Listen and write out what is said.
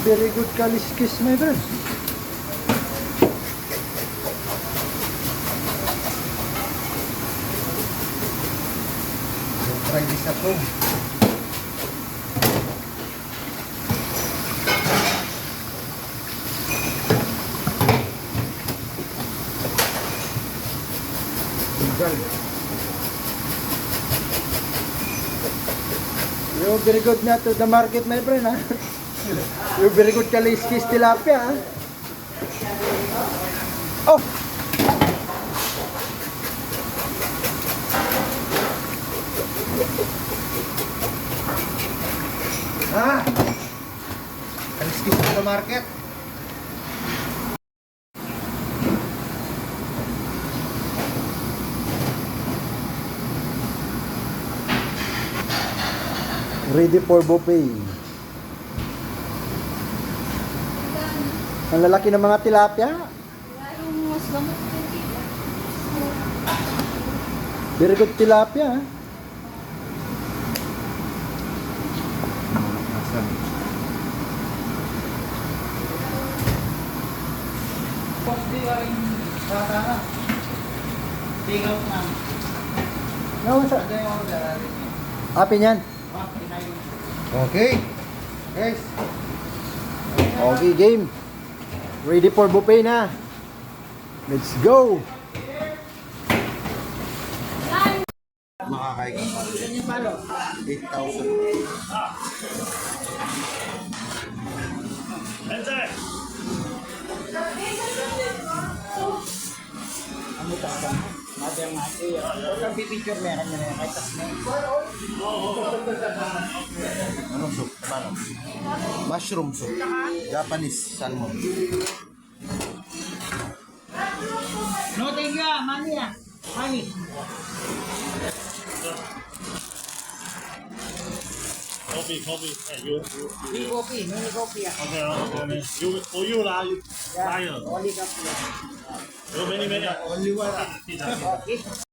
Very good kaliskis, my friend. Try this at home. You're very good na to the market, my friend, ha? You're very good kaliskis tilapia, ha? Oh! Ah! Kaliskis sa market. Ready for buffet. Ang lalaki ng mga tilapia. Very good tilapia, ha? No, sa api niyan. Okay. Guys. Okay, game. Ready for buffet na. Let's go. Makakain ka pa. 8,000. Ano soup? Paano? Mushroom soup. Japanese salmon. No, thank you, money. Money. Coffee. Hey, you. Mini coffee, mini coffee. Okay. You for you lah. Liar. Only coffee. You many. Only one. Okay.